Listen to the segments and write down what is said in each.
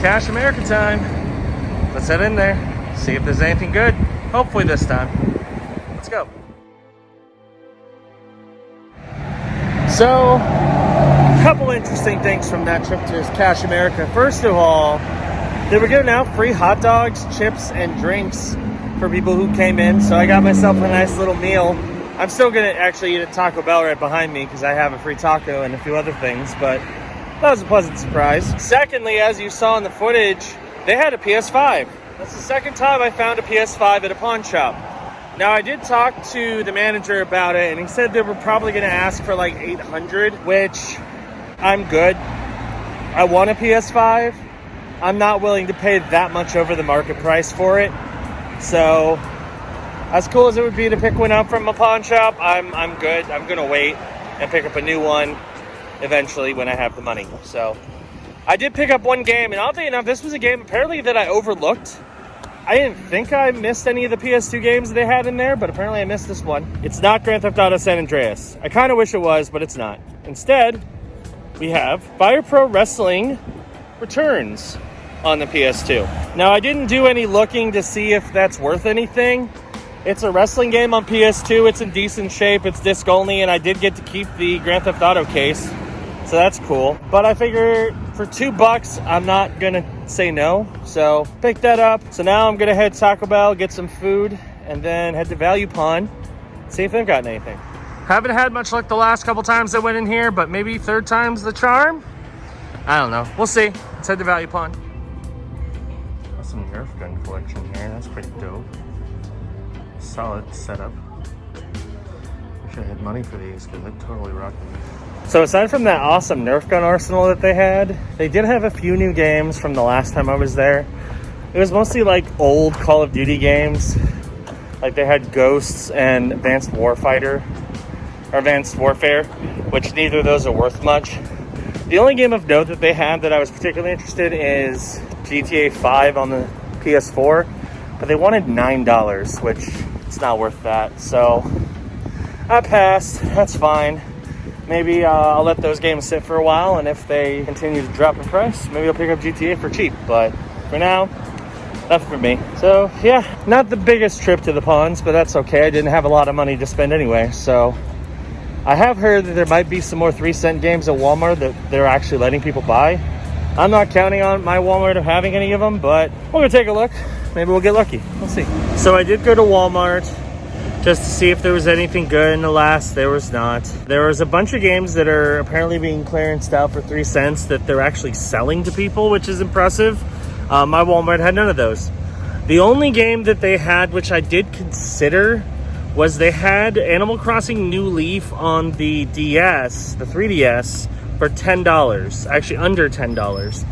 Cash America time. Let's head in there, see if there's anything good. Hopefully this time. Let's go. So, a couple interesting things from that trip to Cash America. First of all, they were giving out free hot dogs, chips, and drinks for people who came in. So I got myself a nice little meal. I'm still gonna actually eat at Taco Bell right behind me because I have a free taco and a few other things, but that was a pleasant surprise. Secondly, as you saw in the footage, they had a PS5. That's the second time I found a PS5 at a pawn shop. Now, I did talk to the manager about it, and he said they were probably going to ask for like $800, which I'm good. I want a PS5. I'm not willing to pay that much over the market price for it. So, as cool as it would be to pick one up from a pawn shop, I'm good. I'm going to wait and pick up a new one eventually when I have the money. So, I did pick up one game, and oddly enough, this was a game apparently that I overlooked. I didn't think I missed any of the PS2 games they had in there, but apparently I missed this one. It's not Grand Theft Auto San Andreas. I kind of wish it was, but it's not. Instead, we have Fire Pro Wrestling Returns on the PS2. Now, I didn't do any looking to see if that's worth anything. It's a wrestling game on PS2. It's in decent shape. It's disc only, and I did get to keep the Grand Theft Auto case, so that's cool. But I figure for $2, I'm not gonna say no. So pick that up. So now I'm gonna head to Taco Bell, get some food, and then head to Value Pawn, see if they've gotten anything. Haven't had much luck the last couple times I went in here, but maybe third time's the charm. I don't know. We'll see. Let's head to Value Pawn. Got some Nerf gun collection here. That's pretty dope. Solid setup. Wish I had money for these because I'd totally rock them. So aside from that awesome Nerf gun arsenal that they had, they did have a few new games from the last time I was there. It was mostly like old Call of Duty games. Like they had Ghosts and Advanced Warfare, which neither of those are worth much. The only game of note that they had that I was particularly interested in is GTA 5 on the PS4, but they wanted $9, which it's not worth that. So I passed. That's fine. Maybe I'll let those games sit for a while, and if they continue to drop in price, maybe I'll pick up GTA for cheap. But for now, nothing for me. So yeah, not the biggest trip to the pawns, but that's okay. I didn't have a lot of money to spend anyway. So I have heard that there might be some more 3-cent games at Walmart that they're actually letting people buy. I'm not counting on my Walmart of having any of them, but we're gonna take a look. Maybe we'll get lucky. We'll see. So I did go to Walmart just to see if there was anything good, and alas, there was not. There was a bunch of games that are apparently being clearanced out for 3 cents that they're actually selling to people, which is impressive. My Walmart had none of those. The only game that they had, which I did consider, was they had Animal Crossing New Leaf on the DS, the 3DS, for $10. Actually, under $10,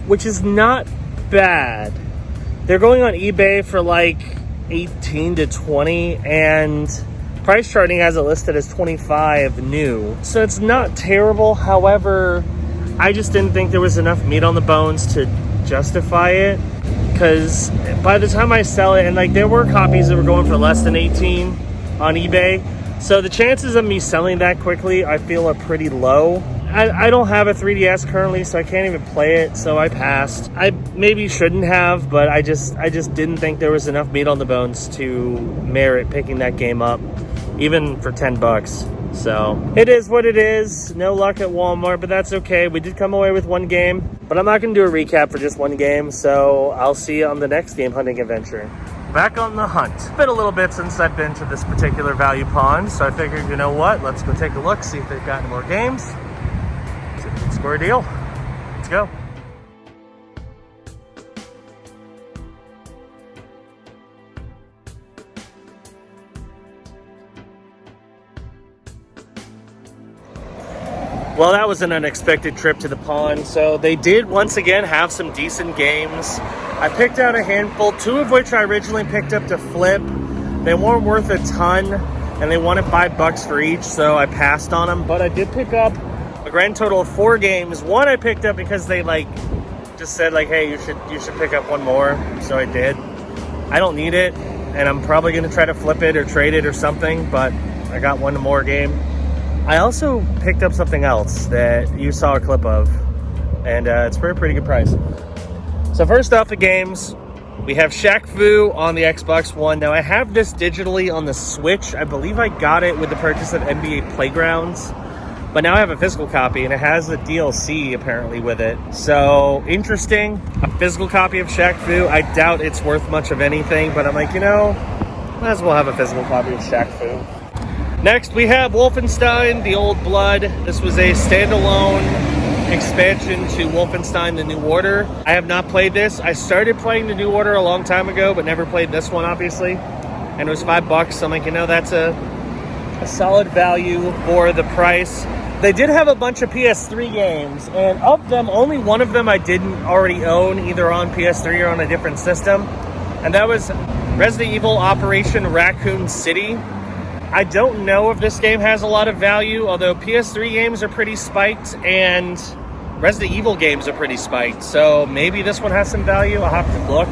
which is not bad. They're going on eBay for like 18 to 20, and price charting has it listed as 25 new, so it's not terrible. However, I just didn't think there was enough meat on the bones to justify it, because by the time I sell it, and like there were copies that were going for less than 18 on eBay, so the chances of me selling that quickly I feel are pretty low. I don't have a 3DS currently, so I can't even play it, so I passed. I maybe shouldn't have, but I just didn't think there was enough meat on the bones to merit picking that game up, even for $10. So it is what it is. No luck at Walmart, but that's okay. We did come away with one game, but I'm not going to do a recap for just one game, so I'll see you on the next game hunting adventure. Back on the hunt. It's been a little bit since I've been to this particular Value Pawn, so I figured, you know what, let's go take a look, see if they've got any more games. Square deal. Let's go. Well, that was an unexpected trip to the pawn. So they did once again have some decent games. I picked out a handful, 2 of which I originally picked up to flip. They weren't worth a ton, and they wanted $5 for each, so I passed on them. But I did pick up a grand total of 4 games. One I picked up because they just said hey, you should pick up one more, so I did. I don't need it, and I'm probably going to try to flip it or trade it or something, but I got one more game. I also picked up something else that you saw a clip of, and it's for a pretty good price. So first off, the games. We have Shaq Fu on the Xbox One. Now, I have this digitally on the Switch. I believe I got it with the purchase of NBA Playgrounds. But now I have a physical copy, and it has a DLC, apparently, with it. So, interesting. A physical copy of Shaq Fu. I doubt it's worth much of anything, but I'm like, you know, might as well have a physical copy of Shaq Fu. Next, we have Wolfenstein, The Old Blood. This was a standalone expansion to Wolfenstein, The New Order. I have not played this. I started playing The New Order a long time ago, but never played this one, obviously. And it was $5, so I'm like, you know, that's a solid value for the price. They did have a bunch of PS3 games, and of them, only one of them I didn't already own, either on PS3 or on a different system, and that was Resident Evil Operation Raccoon City. I don't know if this game has a lot of value, although PS3 games are pretty spiked, and Resident Evil games are pretty spiked, so maybe this one has some value. I'll have to look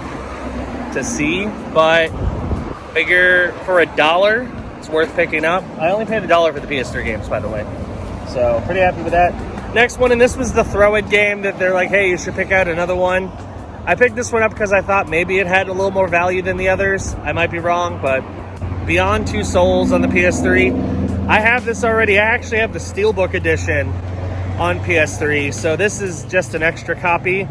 to see, but figure for $1, it's worth picking up. I only paid $1 for the PS3 games, by the way. So, pretty happy with that. Next one, and this was the throw-it game that they're like, hey, you should pick out another one. I picked this one up because I thought maybe it had a little more value than the others. I might be wrong, but Beyond Two Souls on the PS3. I have this already. I actually have the Steelbook edition on PS3, so this is just an extra copy.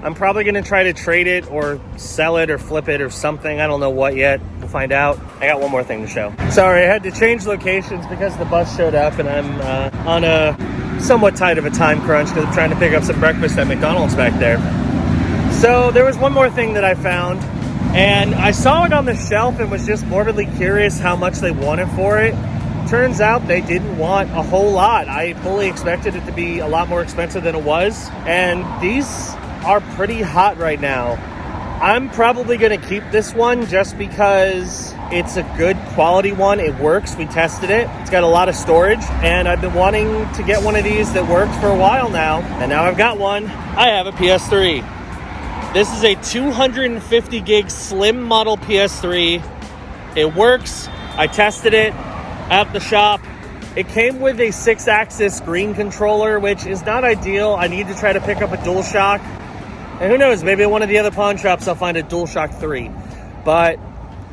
I'm probably going to try to trade it or sell it or flip it or something. I don't know what yet. We'll find out. I got one more thing to show. Sorry, I had to change locations because the bus showed up, and I'm on a somewhat tight of a time crunch because I'm trying to pick up some breakfast at McDonald's back there. So there was one more thing that I found, and I saw it on the shelf and was just morbidly curious how much they wanted for it. Turns out they didn't want a whole lot. I fully expected it to be a lot more expensive than it was, and these are pretty hot right now. I'm probably going to keep this one just because it's a good quality one. It works. We tested it. It's got a lot of storage, and I've been wanting to get one of these that works for a while now, and now I've got one. I have a PS3. This is a 250 gig slim model PS3. It works. I tested it at the shop. It came with a 6-axis screen controller, which is not ideal. I need to try to pick up a DualShock. And who knows, maybe at one of the other pawn shops I'll find a DualShock 3. But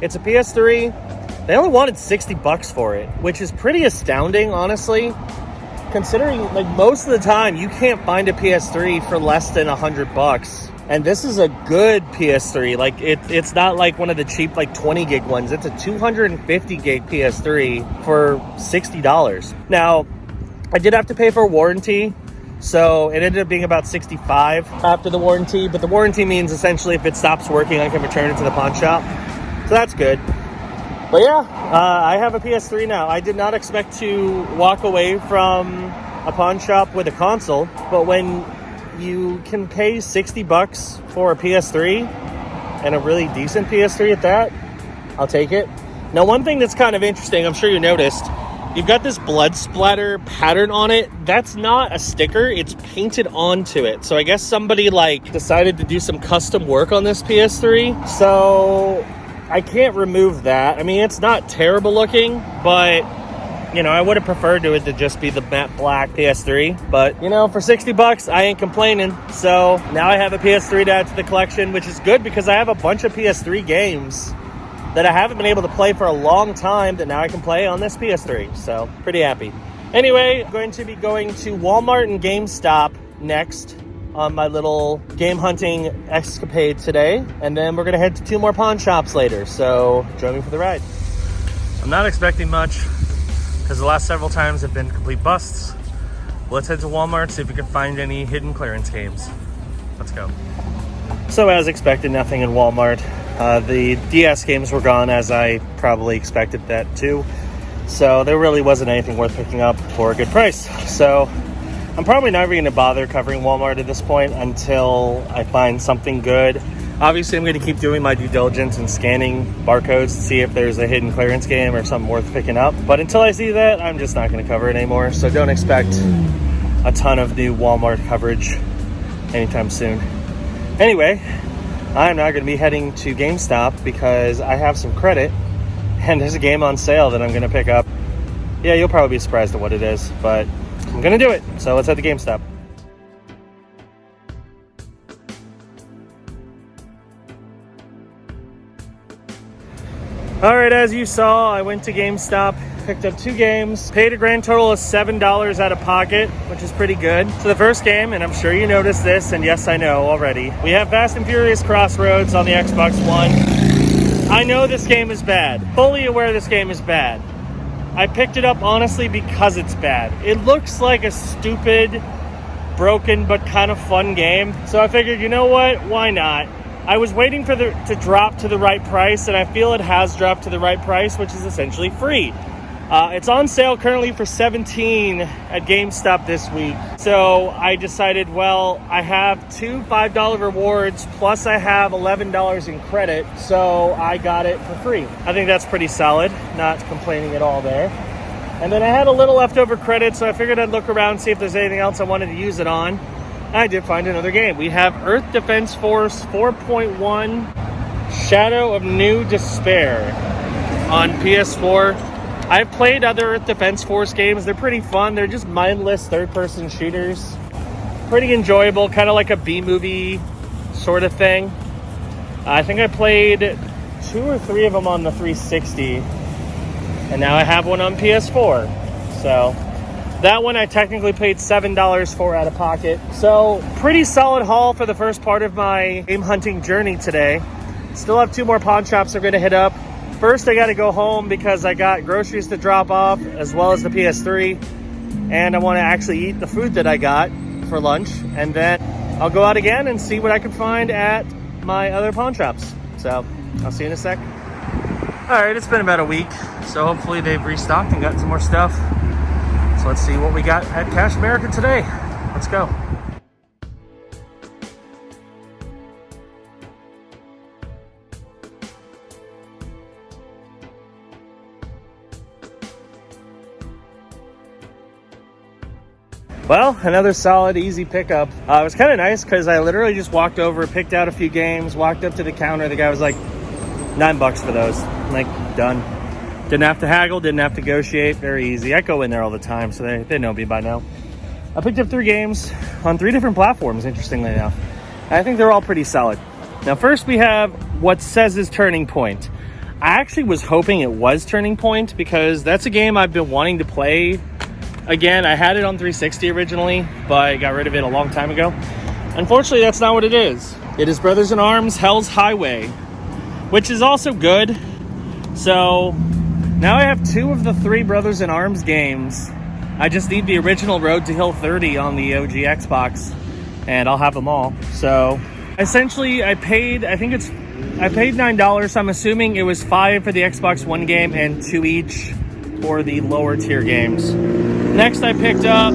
it's a PS3. They only wanted $60 for it, which is pretty astounding, honestly. Considering, like, most of the time you can't find a PS3 for less than $100. And this is a good PS3. Like, it's not like one of the cheap, like, 20 gig ones. It's a 250 gig PS3 for $60. Now, I did have to pay for a warranty. So it ended up being about $65 after the warranty, but the warranty means essentially if it stops working, I can return it to the pawn shop. So that's good. But yeah, I have a PS3 now. I did not expect to walk away from a pawn shop with a console, but when you can pay $60 for a PS3 and a really decent PS3 at that, I'll take it. Now, one thing that's kind of interesting, I'm sure you noticed, you've got this blood splatter pattern on it. That's not a sticker. It's painted onto it. So I guess somebody like decided to do some custom work on this PS3. So I can't remove that. I mean, it's not terrible looking, but you know, I would have preferred it to just be the matte black PS3. But you know, for $60, I ain't complaining. So now I have a PS3 to add to the collection, which is good because I have a bunch of PS3 games that I haven't been able to play for a long time that now I can play on this PS3. So, pretty happy. Anyway, I'm going to be going to Walmart and GameStop next on my little game hunting escapade today. And then we're going to head to 2 more pawn shops later. So, join me for the ride. I'm not expecting much because the last several times have been complete busts. Let's head to Walmart, see if we can find any hidden clearance games. Let's go. So, as expected, nothing in Walmart. The DS games were gone, as I probably expected that too. So there really wasn't anything worth picking up for a good price. So I'm probably not even going to bother covering Walmart at this point until I find something good. Obviously, I'm going to keep doing my due diligence and scanning barcodes to see if there's a hidden clearance game or something worth picking up. But until I see that, I'm just not going to cover it anymore. So don't expect a ton of new Walmart coverage anytime soon. Anyway, I'm now going to be heading to GameStop because I have some credit and there's a game on sale that I'm going to pick up. Yeah, you'll probably be surprised at what it is, but I'm going to do it. So let's head to GameStop. All right, as you saw, I went to GameStop, picked up 2 games, paid a grand total of $7 out of pocket, which is pretty good. So the first game, and I'm sure you noticed this, and yes, I know already, we have Fast and Furious Crossroads on the Xbox One. I know this game is bad, fully aware this game is bad. I picked it up honestly because it's bad. It looks like a stupid, broken, but kind of fun game. So I figured, you know what, why not? I was waiting for it to drop to the right price, and I feel it has dropped to the right price, which is essentially free. It's on sale currently for $17 at GameStop this week. So I decided, well, I have 2 $5 rewards, plus I have $11 in credit, so I got it for free. I think that's pretty solid, not complaining at all there. And then I had a little leftover credit, so I figured I'd look around, see if there's anything else I wanted to use it on. I did find another game. We have Earth Defense Force 4.1 Shadow of New Despair on PS4. I've played other Earth Defense Force games. They're pretty fun. They're just mindless third-person shooters. Pretty enjoyable, kind of like a B-movie sort of thing. I think I played 2 or 3 of them on the 360, and now I have one on PS4. So that one I technically paid $7 for out of pocket. So pretty solid haul for the first part of my game hunting journey today. Still have 2 more pawn shops I'm going to hit up. First, I got to go home because I got groceries to drop off, as well as the PS3. And I want to actually eat the food that I got for lunch. And then I'll go out again and see what I can find at my other pawn shops. So I'll see you in a sec. All right, it's been about a week. So hopefully they've restocked and got some more stuff. So let's see what we got at Cash America today. Let's go. Well, another solid, easy pickup. It was kind of nice because I literally just walked over, picked out a few games, walked up to the counter. The guy was like, $9 for those. I'm like, done. Didn't have to haggle, didn't have to negotiate. Very easy. I go in there all the time, so they know me by now. I picked up 3 games on 3 different platforms, interestingly enough. I think they're all pretty solid. Now, first we have what says is Turning Point. I actually was hoping it was Turning Point because that's a game I've been wanting to play. Again, I had it on 360 originally, but I got rid of it a long time ago. Unfortunately, that's not what it is. It is Brothers in Arms Hell's Highway, which is also good. So now I have 2 of the 3 Brothers in Arms games. I just need the original Road to Hill 30 on the OG Xbox, and I'll have them all. So essentially, I paid $9. So I'm assuming it was $5 for the Xbox One game and 2 each for the lower tier games. Next, I picked up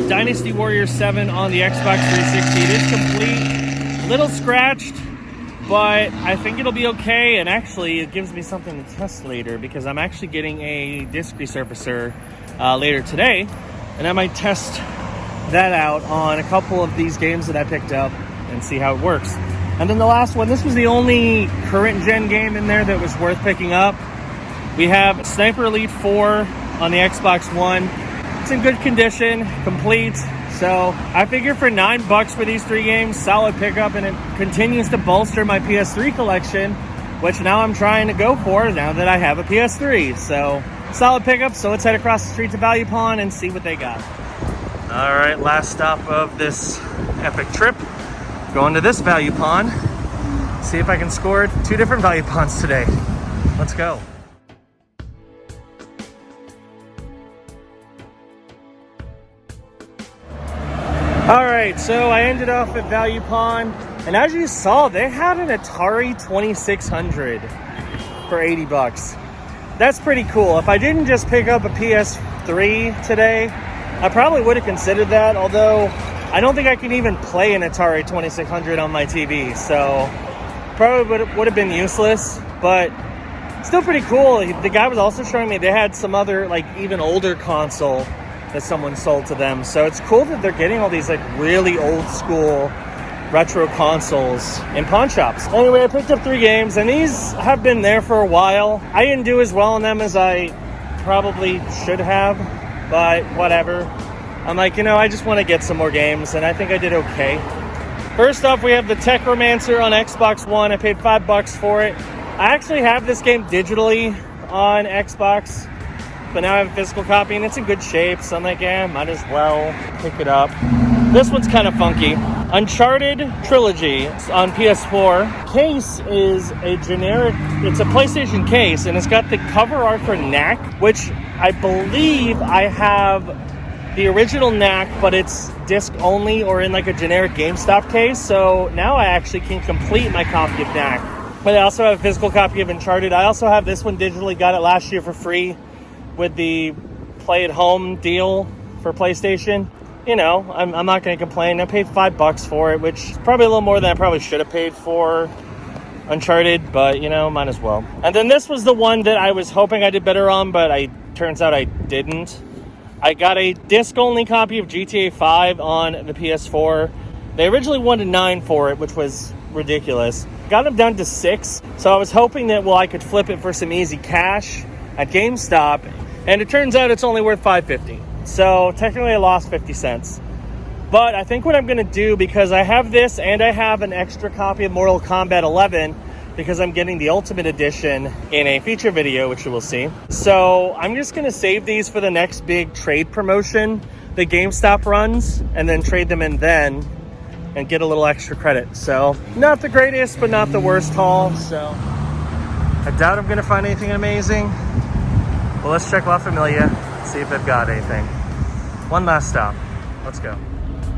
Dynasty Warriors 7 on the Xbox 360. It is complete, a little scratched, but I think it'll be okay. And actually, it gives me something to test later because I'm actually getting a disc resurfacer later today, and I might test that out on a couple of these games that I picked up and see how it works. And then the last one, this was the only current gen game in there that was worth picking up. We have Sniper Elite 4 on the Xbox One. It's in good condition, complete. So I figure for $9 for these 3 games, solid pickup, and it continues to bolster my PS3 collection, which now I'm trying to go for now that I have a PS3. So solid pickup. So let's head across the street to Value Pawn and see what they got. All right, last stop of this epic trip. Going to this Value Pawn. See if I can score 2 different Value Pawns today. Let's go. All right, so I ended up at Value Pawn, and as you saw, they had an Atari 2600 for $80. That's pretty cool. If I didn't just pick up a PS3 today, I probably would have considered that, although I don't think I can even play an Atari 2600 on my TV, so probably would have been useless, but still pretty cool. The guy was also showing me they had some other, like, even older console that someone sold to them. So it's cool that they're getting all these like really old school retro consoles in pawn shops. Anyway, I picked up 3 games, and these have been there for a while. I didn't do as well in them as I probably should have, but whatever. I'm like, I just want to get some more games, and I think I did okay. First off, we have the Techromancer on Xbox One. I paid $5 for it. I actually have this game digitally on Xbox, but now I have a physical copy and it's in good shape, so I'm like, yeah, might as well pick it up. This one's kind of funky. Uncharted Trilogy on PS4. Case is a generic, it's a PlayStation case, and it's got the cover art for Knack, which I believe I have the original Knack, but it's disc only or in like a generic GameStop case. So now I actually can complete my copy of Knack. But I also have a physical copy of Uncharted. I also have this one digitally, got it last year for free with the Play at Home deal for PlayStation. You know, I'm not going to complain. I paid $5 for it, which is probably a little more than I probably should have paid for Uncharted, but, you know, might as well. And then this was the one that I was hoping I did better on, but turns out I didn't. I got a disc-only copy of GTA 5 on the PS4. They originally wanted $9 for it, which was ridiculous. Got them down to $6, so I was hoping that, well, I could flip it for some easy cash at GameStop, and it turns out it's only worth $5.50. So technically I lost 50 cents. But I think what I'm going to do, because I have this and I have an extra copy of Mortal Kombat 11, because I'm getting the Ultimate Edition in a feature video, which you will see. So I'm just going to save these for the next big trade promotion that GameStop runs, and then trade them in then and get a little extra credit. So not the greatest, but not the worst haul. So I doubt I'm going to find anything amazing. Well, let's check La Familia, see if they've got anything. One last stop. Let's go.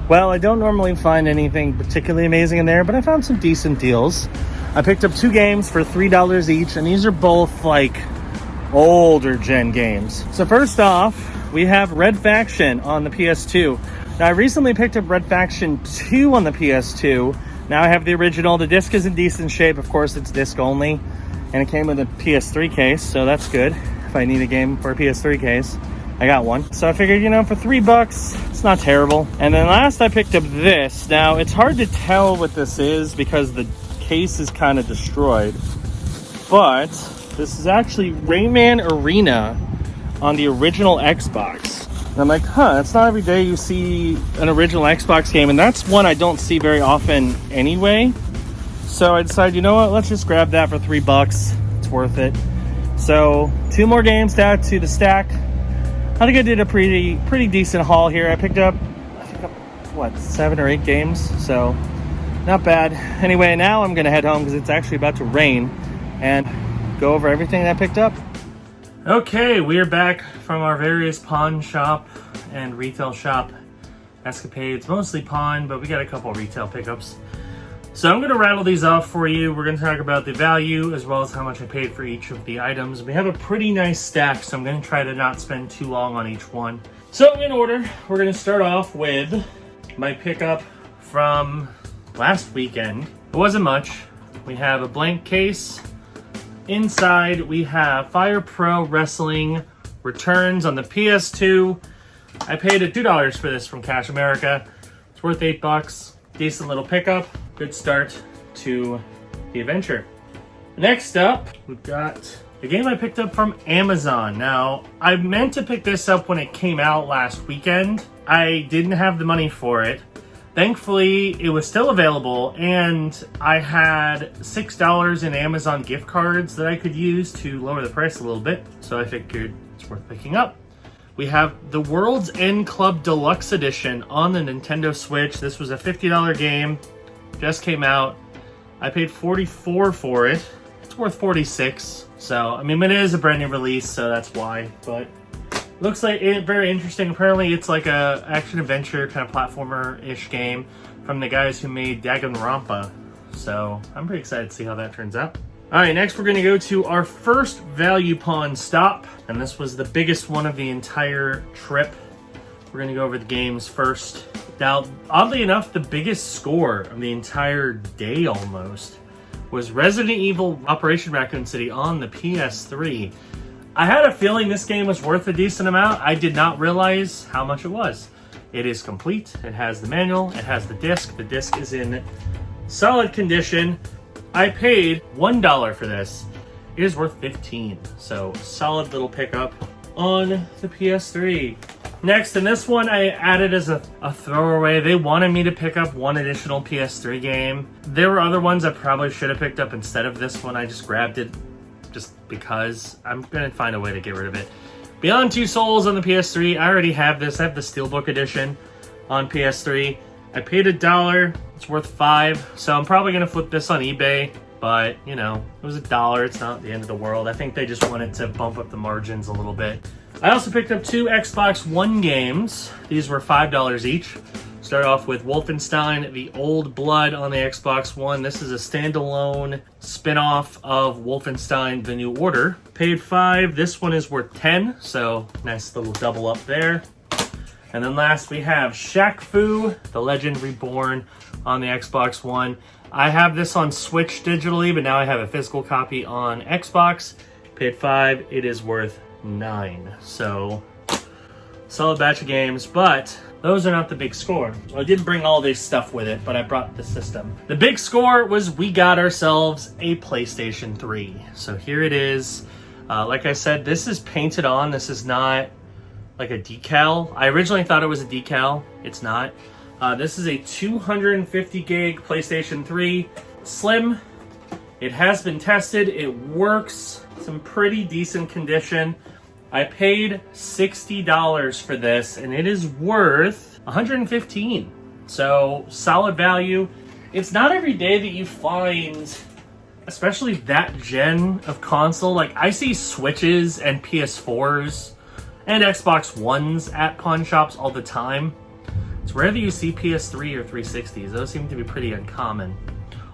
Well, I don't normally find anything particularly amazing in there, but I found some decent deals. I picked up 2 games for $3 each, and these are both like older gen games. So first off, we have Red Faction on the PS2. Now, I recently picked up Red Faction 2 on the PS2. Now I have the original. The disc is in decent shape. Of course, it's disc only, and it came with a PS3 case, so that's good. If I need a game for a PS3 case, I got one. So I figured, you know, for $3, it's not terrible. And then last I picked up this. Now, it's hard to tell what this is because the case is kind of destroyed. But this is actually Rayman Arena on the original Xbox. And I'm like, it's not every day you see an original Xbox game. And that's one I don't see very often anyway. So I decided, you know what, let's just grab that for $3. It's worth it. So 2 more games to add to the stack. I think I did a pretty decent haul here. I picked up, what, 7 or 8 games, so not bad. Anyway, now I'm gonna head home because it's actually about to rain and go over everything that I picked up. Okay, we are back from our various pawn shop and retail shop escapades. Mostly pawn, but we got a couple retail pickups. So I'm going to rattle these off for you. We're going to talk about the value as well as how much I paid for each of the items. We have a pretty nice stack, so I'm going to try to not spend too long on each one. So in order, we're going to start off with my pickup from last weekend. It wasn't much. We have a blank case. Inside, we have Fire Pro Wrestling Returns on the PS2. I paid $2 for this from Cash America. It's worth $8. Decent little pickup. Good start to the adventure. Next up, we've got a game I picked up from Amazon. Now, I meant to pick this up when it came out last weekend. I didn't have the money for it. Thankfully, it was still available, and I had $6 in Amazon gift cards that I could use to lower the price a little bit, so I figured it's worth picking up. We have the World's End Club Deluxe Edition on the Nintendo Switch. This was a $50 game, just came out. I paid $44 for it. It's worth $46, so I mean, it is a brand new release, so that's why, but looks like it very interesting. Apparently it's like a action-adventure kind of platformer-ish game from the guys who made Danganronpa. So I'm pretty excited to see how that turns out. All right, next we're going to go to our first value pawn stop. And this was the biggest one of the entire trip. We're going to go over the games first. Now, oddly enough, the biggest score of the entire day almost was Resident Evil Operation Raccoon City on the PS3. I had a feeling this game was worth a decent amount. I did not realize how much it was. It is complete. It has the manual. It has the disc. The disc is in solid condition. I paid $1 for this. It is worth $15. So solid little pickup on the PS3. Next, in this one, I added as a throwaway. They wanted me to pick up one additional PS3 game. There were other ones I probably should have picked up instead of this one. I just grabbed it just because. I'm going to find a way to get rid of it. Beyond Two Souls on the PS3. I already have this. I have the Steelbook edition on PS3. I paid $1. It's worth $5. So I'm probably going to flip this on eBay. But, you know, it was $1. It's not the end of the world. I think they just wanted to bump up the margins a little bit. I also picked up 2 Xbox One games. These were $5 each. Start off with Wolfenstein, The Old Blood on the Xbox One. This is a standalone spin-off of Wolfenstein, The New Order. Paid $5. This one is worth $10, so nice little double up there. And then last we have Shaq Fu, The Legend Reborn on the Xbox One. I have this on Switch digitally, but now I have a physical copy on Xbox. Paid $5. It is worth $9. So solid batch of games, but those are not the big score. I did bring all this stuff with it, but I brought the system. The big score was we got ourselves a PlayStation 3. So here it is. Like I said, this is painted on. This is not like a decal. I originally thought it was a decal. It's not. This is a 250 gig PlayStation 3 Slim. It has been tested. It works. It's in pretty decent condition. I paid $60 for this, and it is worth $115. So solid value. It's not every day that you find, especially that gen of console. Like, I see Switches and PS4s and Xbox Ones at pawn shops all the time. It's rare that you see PS3 or 360s. Those seem to be pretty uncommon.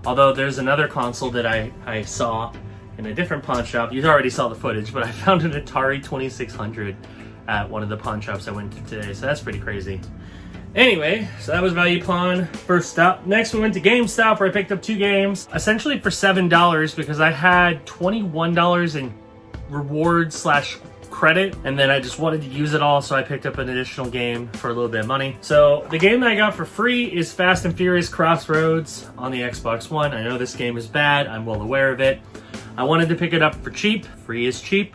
Although there's another console that I saw in a different pawn shop. You already saw the footage, but I found an Atari 2600 at one of the pawn shops I went to today, so that's pretty crazy. Anyway, so that was Value Pawn, first stop. Next, we went to GameStop, where I picked up 2 games, essentially for $7, because I had $21 in rewards / credit, and then I just wanted to use it all, so I picked up an additional game for a little bit of money. So the game that I got for free is Fast and Furious Crossroads on the Xbox One. I know this game is bad. I'm well aware of it. I wanted to pick it up for cheap. Free is cheap.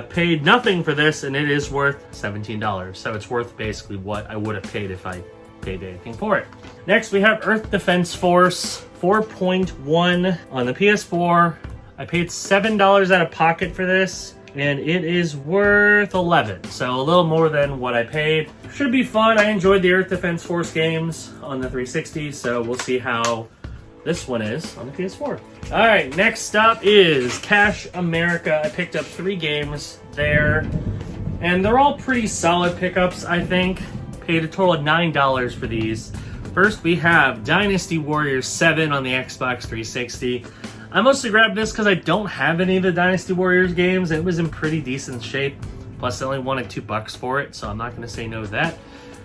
Paid nothing for this, and it is worth $17. So it's worth basically what I would have paid if I paid anything for it. Next, we have Earth Defense Force 4.1 on the PS4. I paid $7 out of pocket for this, and it is worth $11. So a little more than what I paid. Should be fun. I enjoyed the Earth Defense Force games on the 360, so we'll see how this one is on the PS4. All right, next up is Cash America. I picked up 3 games there, and they're all pretty solid pickups, I think. Paid a total of $9 for these. First, we have Dynasty Warriors 7 on the Xbox 360. I mostly grabbed this because I don't have any of the Dynasty Warriors games, and it was in pretty decent shape. Plus, I only wanted $2 for it, so I'm not going to say no to that.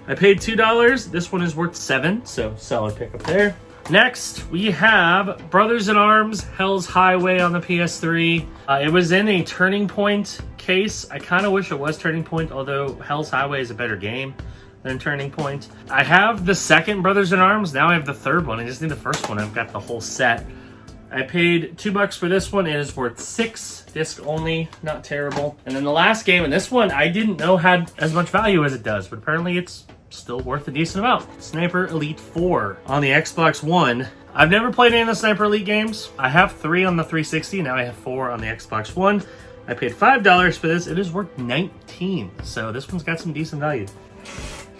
I paid $2. This one is worth $7, so solid pickup there. Next, we have Brothers in Arms, Hell's Highway on the PS3. It was in a Turning Point case. I kind of wish it was Turning Point, although Hell's Highway is a better game than Turning Point. I have the second Brothers in Arms. Now I have the third one. I just need the first one. I've got the whole set. I paid $2 for this one. It is worth $6. Disc only, not terrible. And then the last game, and this one I didn't know had as much value as it does, but apparently it's still worth a decent amount. Sniper Elite 4 on the Xbox One. I've never played any of the Sniper Elite games. I have 3 on the 360. Now I have 4 on the Xbox One. I paid $5 for this. It is worth $19. So this one's got some decent value.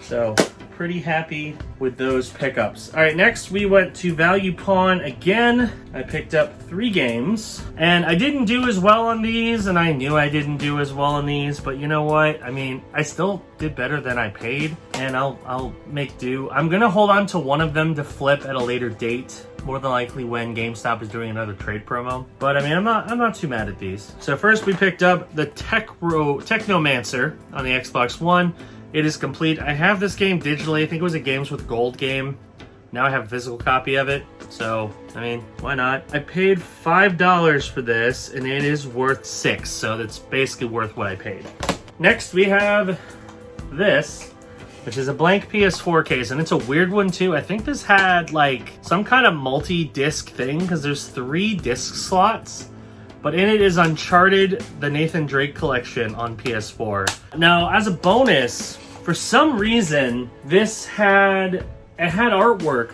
So pretty happy with those pickups. All right, next we went to Value Pawn again. I picked up 3 games, and I didn't do as well on these, and I knew I didn't do as well on these, but you know what? I mean, I still did better than I paid, and I'll make do. I'm gonna hold on to one of them to flip at a later date, more than likely when GameStop is doing another trade promo. But I mean, I'm not too mad at these. So first we picked up the Technomancer on the Xbox One. It is complete. I have this game digitally. I think it was a Games with Gold game. Now I have a physical copy of it. So, I mean, why not? I paid $5 for this, and it is worth $6. So that's basically worth what I paid. Next, we have this, which is a blank PS4 case, and it's a weird one too. I think this had like some kind of multi-disc thing, because there's 3 disc slots. but in it is Uncharted, the Nathan Drake collection on PS4. Now, as a bonus, for some reason, this had artwork,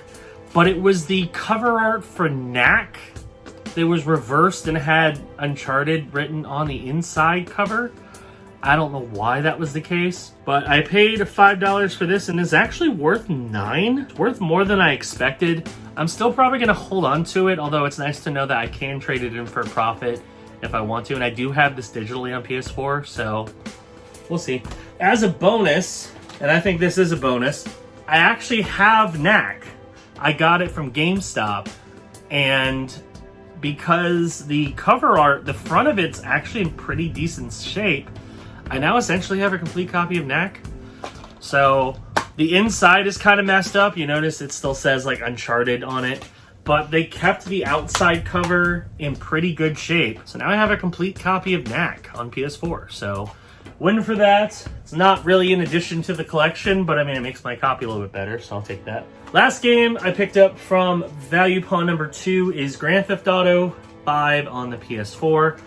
but it was the cover art for Knack. It was reversed and had Uncharted written on the inside cover. I don't know why that was the case, but I paid $5 for this, and it's actually worth $9. It's worth more than I expected. I'm still probably going to hold on to it, although it's nice to know that I can trade it in for a profit if I want to, and I do have this digitally on PS4, so we'll see. As a bonus, and I think this is a bonus, I actually have Knack. I got it from GameStop, and because the cover art, the front of it's actually in pretty decent shape, I now essentially have a complete copy of Knack. So the inside is kind of messed up. You notice it still says like Uncharted on it, but they kept the outside cover in pretty good shape. So now I have a complete copy of Knack on PS4. So win for that. It's not really in addition to the collection, but I mean, it makes my copy a little bit better, so I'll take that. Last game I picked up from Value Pawn number 2 is Grand Theft Auto 5 on the PS4.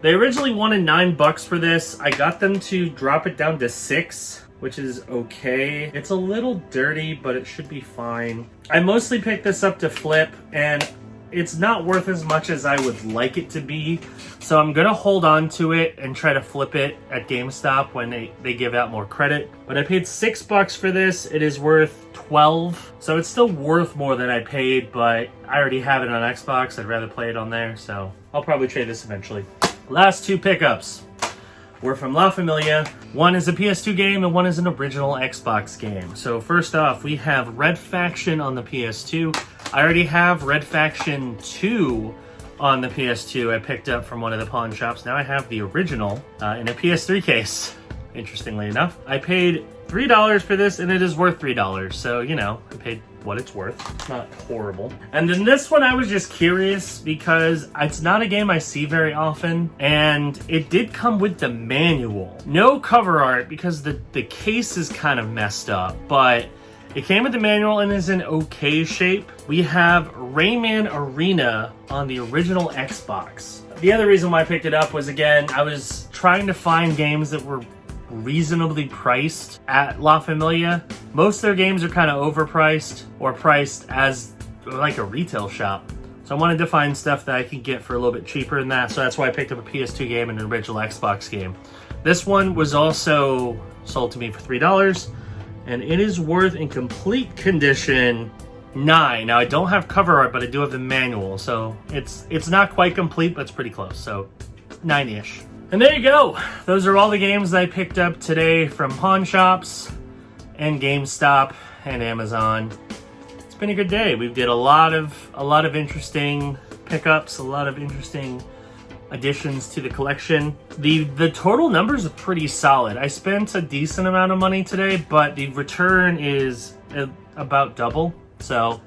They originally wanted $9 for this. I got them to drop it down to $6, which is okay. It's a little dirty, but it should be fine. I mostly picked this up to flip, and it's not worth as much as I would like it to be. So I'm gonna hold on to it and try to flip it at GameStop when they give out more credit. But I paid $6 for this. It is worth $12. So it's still worth more than I paid, but I already have it on Xbox. I'd rather play it on there, so I'll probably trade this eventually. Last two pickups were from La Familia. One is a PS2 game and one is an original Xbox game. So first off, we have Red Faction on the PS2. I already have Red Faction 2 on the PS2. I picked up from one of the pawn shops. Now I have the original in a PS3 case, interestingly enough. I paid $3 for this, and it is worth $3. So, you know, I paid what it's worth. It's not horrible. And then this one, I was just curious because it's not a game I see very often, and it did come with the manual. No cover art because the case is kind of messed up, but it came with the manual and is in okay shape. We have Rayman Arena on the original Xbox. The other reason why I picked it up was, again, I was trying to find games that were reasonably priced at La Familia. Most of their games are kind of overpriced or priced as like a retail shop. So I wanted to find stuff that I could get for a little bit cheaper than that. So that's why I picked up a PS2 game and an original Xbox game. This one was also sold to me for $3, and it is worth, in complete condition, $9. Now I don't have cover art, but I do have the manual. So it's not quite complete, but it's pretty close. So $9-ish. And there you go. Those are all the games I picked up today from pawn shops and GameStop and Amazon. It's been a good day. We did a lot of interesting pickups, a lot of interesting additions to the collection. The total numbers are pretty solid. I spent a decent amount of money today, but the return is about double. So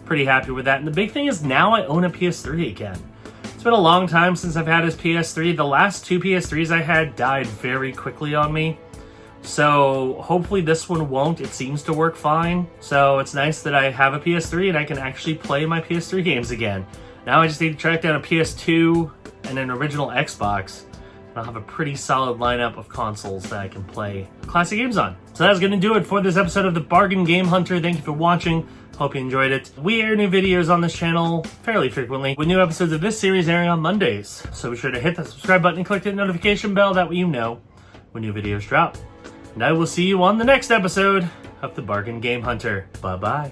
pretty happy with that. And the big thing is now I own a PS3 again. It's been a long time since I've had this PS3. The last two PS3s I had died very quickly on me. So hopefully this one won't. It seems to work fine. So it's nice that I have a PS3 and I can actually play my PS3 games again. Now I just need to track down a PS2 and an original Xbox. And I'll have a pretty solid lineup of consoles that I can play classic games on. So that's going to do it for this episode of the Bargain Game Hunter. Thank you for watching. Hope you enjoyed it. We air new videos on this channel fairly frequently, with new episodes of this series airing on Mondays. So be sure to hit that subscribe button and click the notification bell. That way you know when new videos drop. And I will see you on the next episode of the Bargain Game Hunter. Bye-bye.